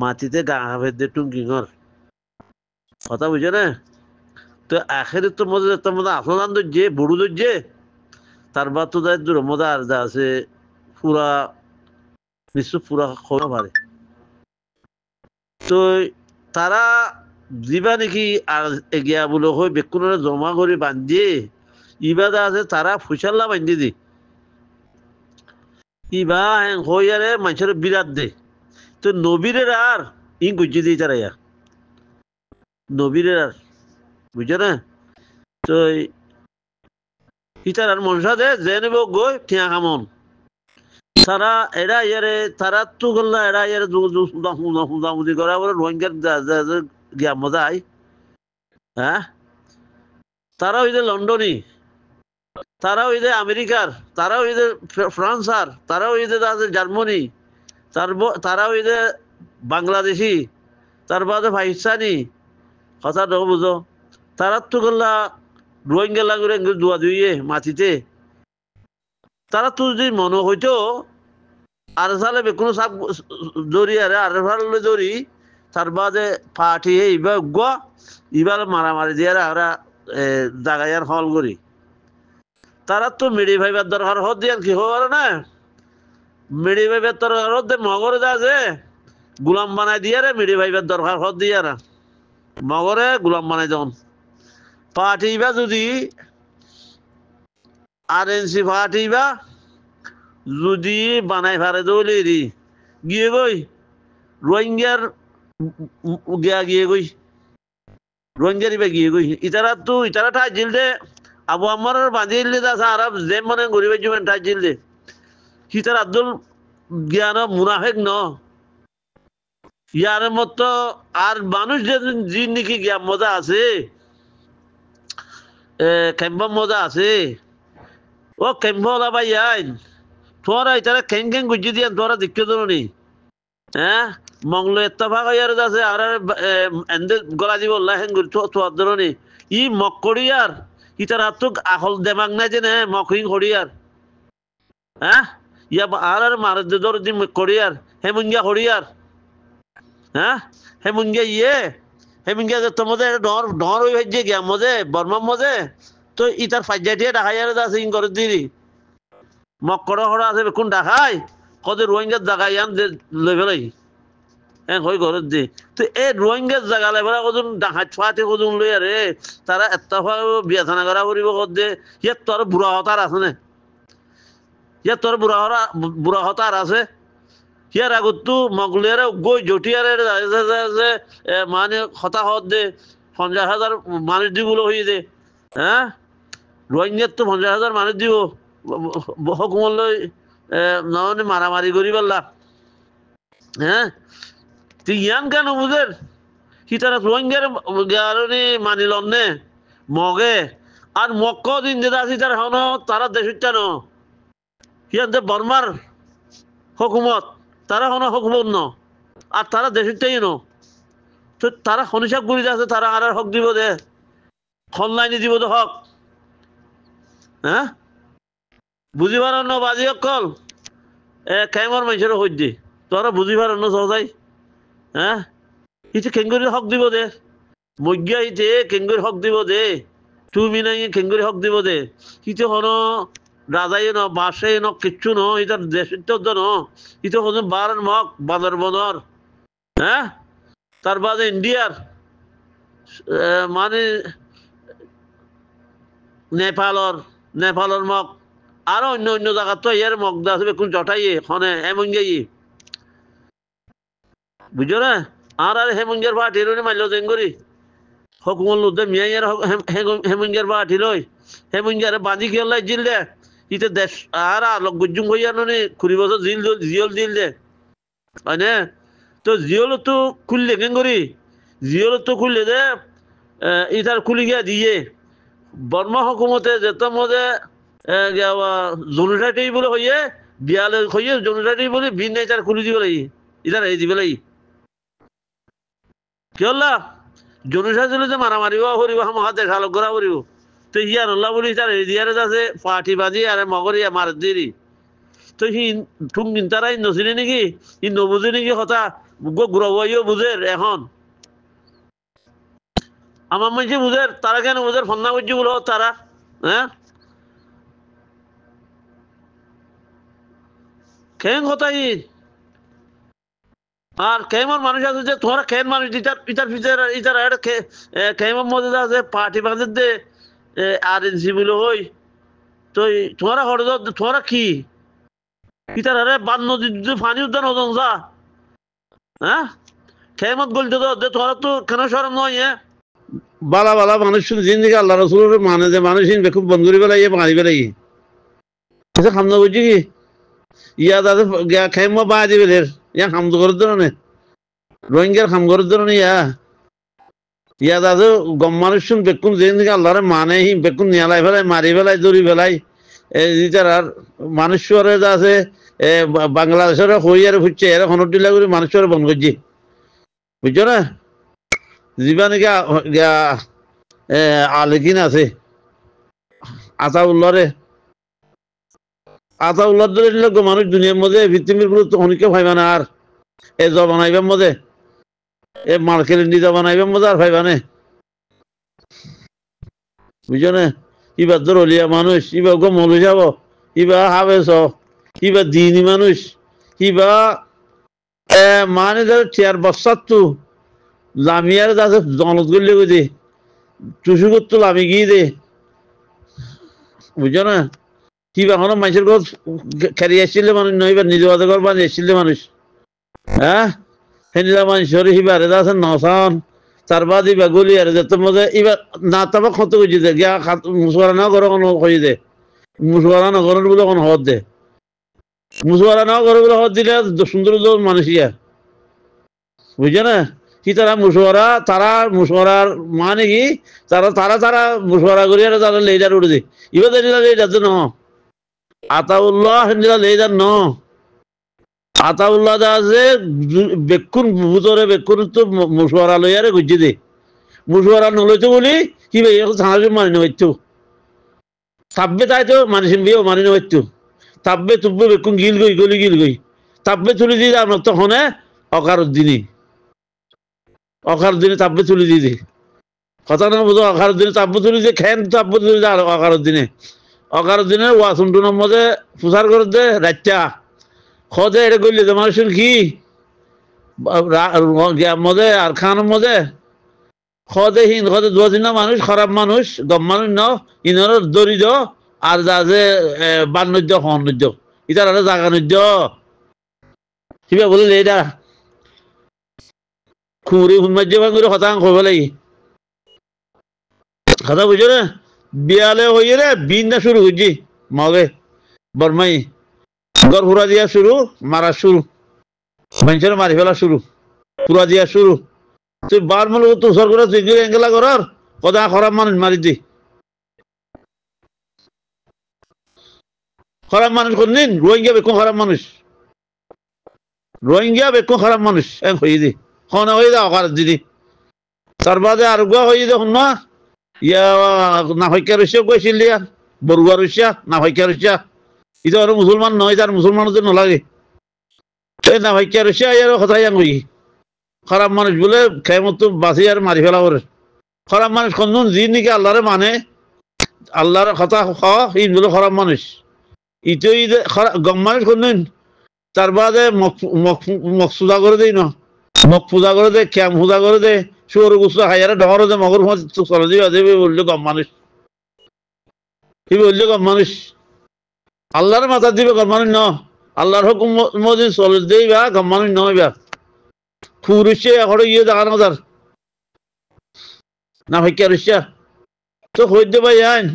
মাটিতে গা হাফে দিয়ে টুঙ্কি ঘর কথা বুঝে না তো আখেরে তো মজা তোমাদের আসলান যে বড়ু যে তার বা তো দূর মজা আর যা আছে পুরা নিশ্চয় পুরা খোলা পারে তো তারা যিবা নাকি আর এগিয়া বলে হয়ে বেকুনরে জমা করে বান্ধিয়ে ইবাদা আছে তারা ফুসাল্লা বান্ধি দি ইবা হইয়ারে মানুষের বিরাট দে তো নবীরের আর ইং গুজি দিই তারা ইয়া নবীরের আর বুঝছো না তো ইতার আর মনসা দে যে নেব গই ঠিয়া কামন তারা এরা ইয়ারে তারা তো গল্লা এরা ইয়ারে হুদাহুদি করা বলে রোহিঙ্গার গিয়া মজা আই হ্যাঁ তারা ওই যে লন্ডনী তারা ওই যে আমেরিকার তারা ওই যে ফ্রান্সার তারা ওই যে জার্মানি তারা ওই যে বাংলাদেশি তার বাদে পাকিস্তানি কথা দেখো বুঝো তারা তো গল্লা রোহিঙ্গা লাগবে দোয়া দুইয়ে মাটিতে তারা তো যদি মনে হইতো আর সালে কোনো সাপ জড়ি আর ভালো জড়ি তার বাদে পার্টি এইবার গুয়া এবার মারামারি দিয়ে আমরা জাগাইয়ার হল করি তারা তো মেডি ভাইবার দরকার হত দিয়ে কি হওয়ার না মেডি ভাইবার দরকার হত মগরে যা যে গুলাম বানাই দিয়ে রে মেডি ভাইবার দরকার হত দিয়ে না মগরে গুলাম বানাই যখন পার্টি বা যদি আরএনসি পার্টি বা যদি বানাই ফারে দৌলি গিয়ে গই রোহিঙ্গার গিয়ে গই রোহিঙ্গার ইবা গিয়ে গই ইতারা ঠাই জিল দে আবু আমার বাঁধিয়ে দিলে দাস আরব যে মনে গরিবের জীবন ঠাই জিল দে হিতার আব্দুল জ্ঞান মুনাফেক ন ইয়ার মতো আর মানুষ যে নাকি জ্ঞান মজা আছে কেম্বা মজা আছে ও কেম্বা ওলা ভাই আইন তোরা ইতারা খেং খেং গুজি দিয়ে তোরা দেখতে ধরনি হ্যাঁ মংলো এত্তফাক ইয়ার আছে আর এন্দে গলা দিব হেং গুলি তোর ধরনি ই মক করিয়ার ইতার হাত আহল দেমাগ নাই যে মকিং করিয়ার হ্যাঁ ইয়া আর মার ধর দি করিয়ার হেমুঙ্গা করিয়ার হ্যাঁ হেমুঙ্গা হেমুঙ্গা তোমাদের ডর হয়ে যে গিয়া মজে বর্মা মজে তো ইতার ফাইজাটিয়ে ডাকাইয়ার আছে ইন করে দিলি মক্কড় হড়া আছে কোন ডাকাই কত রোহিঙ্গার জায়গায় আন লই ফেলাই হ্যাঁ হয়ে ঘরের দি তো এই রোহিঙ্গার জায়গা লাই ফেলা কজন ডাকাত ফাটে কজন লই আরে তারা এত্তফা বিয়া থানা করা করিব কত দে ইয়ার তোর বুড়া হতার আছে না ইয়ার তোর বুড়া হতার আছে ইয়ার আগত তো মগলিয়ারে গই জটিয়ারে মানে হতা হত দে 50,000 মানুষ দিগুলো হয়ে দে হ্যাঁ রোহিঙ্গার তো 50,000 মানুষ দিব হকুমত লই নহলে মারামারি করি পারলা হ্যাঁ তুই ইয়ান কেন বুঝের সি তারা রোহিঙ্গার গারণে মানিল নে মগে আর মক্ক দিন যেটা আছি তার হন তারা দেশটা ন সিয়ান যে বর্মার হকুমত তারা হন হকুমত ন আর তারা দেশটাই ন তো তারা খনিসাব করি আছে তারা আর হক দিব দে খনলাইনি দিব দে হক হ্যাঁ বুঝিবার অন্য বাজি অকল কেমর মানুষের হই দি তোরা বুঝিবার অন্য সহজাই হ্যাঁ ইতে কেঙ্গুরির হক দিব দে মজ্ঞা ইতে কেঙ্গুরির হক দিব দে তুমি নাই কেঙ্গুরি হক দিব দে ইতে হন রাজাই ন বাসে ন কিচ্ছু ন ইতার দেশের ন ইতে হন বার মক বাদর বদর হ্যাঁ তার বাদে ইন্ডিয়ার মানে নেপালর মক আরো অন্য অন্য জায়গা তো ইয়ার মগ দা আছে কোন জটাইয়ে হনে হেমঙ্গাই বুঝছো না আর হেমঙ্গের পার্টি রই মাইল দেঙ্গরি হকুমল উদ্দে মিয়াইয়ার হেমঙ্গের পার্টি লই হেমঙ্গার বাঁধি খেলাই জিল দে ইতে দেশ আর আলোক গুজুম হইয়া নি 20 বছর জিয়ল দিল দে হয় তো জিয়ল তো খুললে কেঙ্গরি জিয়ল তো খুললে দে ইতার খুলি গিয়া দিয়ে বর্মা হকুমতে যেত মধ্যে জনুসাটি বলে হইয়ে বিয়ালে হইয়ে জনুসাটি বলে বিন ইতার খুলি দিব লাগি ইতার এই দিব লাগি কি হল্লা জনুসাটি যে মারামারিব করিব মহা দেখালো করা করিব তো ইয়ার হল্লা বলি তার এই দিয়ারে আছে পার্টি বাজি আর মগরিয়া মার দিরি তো সি ঠুং তারাই নচিনে নেকি ই নবুঝে নেকি কথা গুড়াইও বুঝের এখন আমার মধ্যে বুঝের তারা কেন বুঝের ফন্না করছি বলো তারা হ্যাঁ কেন কথা আর কেমন মানুষ আছে যে তোমার কেন মানুষ ইটার ইটার ফিচার ইটার কেমন মধ্যে আছে পার্টি বাঁধে দে আর এনসি বলে হই তো তোমারা হরে তোমারা কি ইটার আরে বান নদী পানি উদ্যান হতন যা হ্যাঁ কেমন বলতে তো যে তোমার তো কেন সরম নয় হ্যাঁ বালা বালা মানুষ জিন্দিগি আল্লাহ রসুলের মানে যে মানুষ খুব বন্ধ করে বেলাই মারি বেলাই এটা খামনা বুঝছি কি ইয়া দাদা খেম বা দিবে ইয়া খাম তো করে ধরনে রোহিঙ্গার খাম করে ধরনে ইয়া দাদা গম মানুষ শুন বেকুন জিন্দিগি আল্লাহরে মানে হি বেকুন নিয়ালাই ফেলাই মারি ফেলাই দৌড়ি ফেলাই আর মানুষ আছে বাংলাদেশের হইয়ারে ফুটছে এরা হনটিলা করে মানুষের বন্ধ করছি বুঝছো না যিবা নাকি আলেকিন আছে আতাউল্লাহরে আতাউল্লাহ ধরে নিল মানুষ দুনিয়ার মধ্যে পৃথিবীর গুলো তখনকে ভাইবা না আর এ জবানাইবার মধ্যে এ মার্কেলেন্ডি জবানাইবার মধ্যে আর ভাইবা না বুঝছো না ইবা দরলিয়া মানুষ ইবা গমল যাব ইবা হাবেস ইবা দিনী মানুষ ইবা মানে ধর চেয়ার বসাত তো লামিয়ার যাতে জনত করলে দে টুসু করতো লামি গিয়ে দে বুঝছো না কিবা কোনো মানুষের ঘর খেলি আসছিলে মানুষ নয় এবার নিজ বাদে ঘর বানিয়ে আসছিলে মানুষ হ্যাঁ সেনিলা মানুষের হিবারে আছে নসান তার বাদ ইবা গলি আর যেত মধ্যে এবার না তাবা ক্ষত করছি দে গিয়া মুসুয়ারা না করো কোনো কই দে মুসুয়ারা না করার বলে কোনো হদ দে মুসুয়ারা না করে বলে হদ দিলে সুন্দর মানুষ ইয়া বুঝছো না কি তারা মুসোয়ারার মানে কি তারা মুসোয়ারা করি আর তারা লেজার উঠে দে এবার দেখলা লেজার ন আতাউল্লাহ লেজার ন আতাউল্লাহ আছে বেকুন ভূতরে বেকুন তো মুসোয়ারা লইয়ারে গুজি দে মুসোয়ারা নলইতো বলি কি ভাই সাহায্য মানি নইতো তাব্বে তাই তো মানুষ বিয়েও মানি নইতো তাব্বে তুব্বে বেকুন গিল গই তাব্বে তুলি দিয়ে আমার তখন অকার দিনে তাব্বে তুলি দিদি কথা না বুঝো অকার দিনে তাব্য তুলি দিয়ে খেন তাব্য তুলি দিয়ে অকার দিনে ওয়াসুন্টুনের মধ্যে প্রচার করে দে রাজ্যা খদে এটা করলি যে মানুষের কি মধ্যে আর খানের মধ্যে খদে দুদিন মানুষ খারাপ মানুষ গম মানুষ ন ইনার দরিদ্র আর যা যে বান্নজ্য হনজ্য ইতার আর জাগা নজ্য কিবা বলিলে এটা খুঁড়ি হুন্মার্য ভাঙুরে হতাং কব লাগি কথা বুঝছো না বিয়ালে হইয়ে রে বিন্দা শুরু করছি মগে বরমাই গড় ফুরা দিয়া শুরু মারা শুরু মানুষের মারি ফেলা শুরু ফুরা দিয়া শুরু তুই বার মূল তুষার করে তুই গিয়ে এঙ্গেলা করার কথা খারাপ মানুষ মারি দি খারাপ মানুষ করলেন রোহিঙ্গা বেকুন খারাপ মানুষ হয়ে দি হনে হয়ে যাও অকার দিদি তার বাদে আর গুয়া হয়ে দেখুন না ইয়া না হইকা রসিয়া গৈছিল দিয়া বড়ুয়া রসিয়া না হইকা রসিয়া এটা আর মুসলমান নয় তার মুসলমানদের নলাগে এই না হইকা রসিয়া ইয়ার কথাই কই খারাপ মানুষ বলে খেমত বাঁচি আর মারি ফেলা করে খারাপ মানুষ কোন দিন নাকি আল্লাহরে মানে আল্লাহর কথা ইন বলে খারাপ মানুষ ইটোই গম মানুষ কোন তার বাদে মকসুদা করে দেই না মগ পূজা করে দে ক্যাম পূজা করে দে শুয়ার গুসা হাজারে ঢহর দে মগর চলে দিবে বললে গম মানুষ কি বললে গম মানুষ আল্লাহর মাথা দিবে গম মানুষ ন আল্লাহর হুকুম মদিন চলে দেই বা গম মানুষ নয় বা ফুরুষে এখন ইয়ে দেখানো তার না ভাইকা রুষা তো হইতে ভাই আইন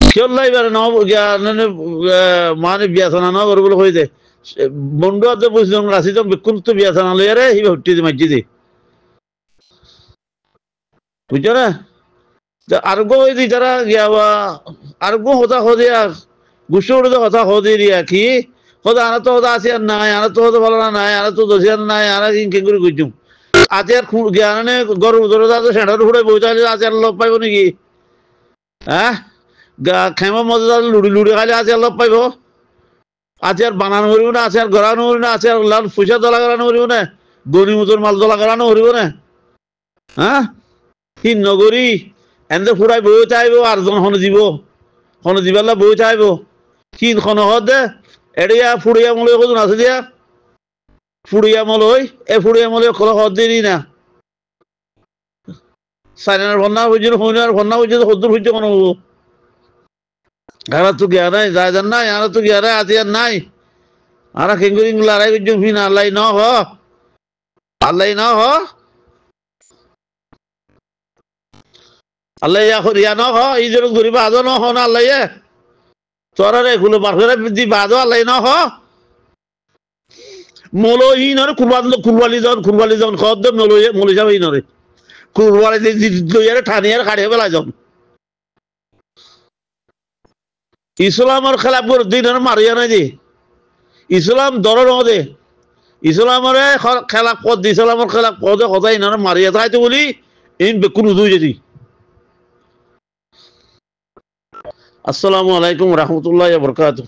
কেউলাই বারে ন মানে বিয়াসনা ন করবলে হয়ে দে বন্ধু আছে বুঝলাম রাশি তো বেকুন তো বিয়াসনা লইয়া রে হিবা হুটি দি মাঝি দি বুঝছো না আরগো হয়ে দি তারা গিয়া আরগো হতা হদিয়া গুছো উড়ে হতা হদি রিয়া কি হদা আনা তো হদা আছে আর নাই আনা তো হদা ভালো না নাই আনা তো দোষী আর নাই আনা কিং করে গুজুম আজ আর জ্ঞানে গরু ধরে আছে সেটার উপরে বইতালে আজ আর লোক পাইব নাকি হ্যাঁ খেমা মজা লুড়ি খাইলে আজ আর লোক পাইব আজ আর বানানো করিব না আছে আর গড়ানো করি না আছে আর লাল পয়সা দলা গড়ানো করিব না গরিমতর মাল দলা করানো হরিব না হ্যাঁ কি নগরী এনে ফুরাই বই চাইব আর জন হন দিবাল্লা বই চাইব কি খন হদ দে এড়িয়া ফুড়িয়া মলে কজন আছে দিয়া ফুড়িয়া মলই এ ফুড়িয়া মলে কল হদ দিনি না সাইনার ভন্না হইছিল হইনার ভন্না হইছিল হদ্দুর হইছে কোন হবো আর তো গিয়া নাই যায় জান নাই আর তো গিয়া রে আজি আর নাই আর কেঙ্গুরিং লড়াই করছো ফিন আল্লাহ ন হ আল্লাহ ন হ আল্লাহ ইয়া ন হ এই যে ধরিবা আজ ন হ না আল্লাহ তোরা রে গুলো বারফেরা দি বাদ আল্লাহ ন হ মলহি নরে কুরবালি জন খদ মলই যাবে নরে কুরবালি লইয়ারে ঠানিয়ার কাড়িয়ে বেলা যান ইসলামের খেলাফ করে দিন মারিয়া নাই দি ইসলাম দর দে ইসলামের খেলাফ পদ ইসলামের খেলাফ পদে সদায় ইনারে মারিয়া থাইতো বলি ইন বেকুন উদুই যদি আসসালামু আলাইকুম রহমতুল্লাহ বরকাতুহ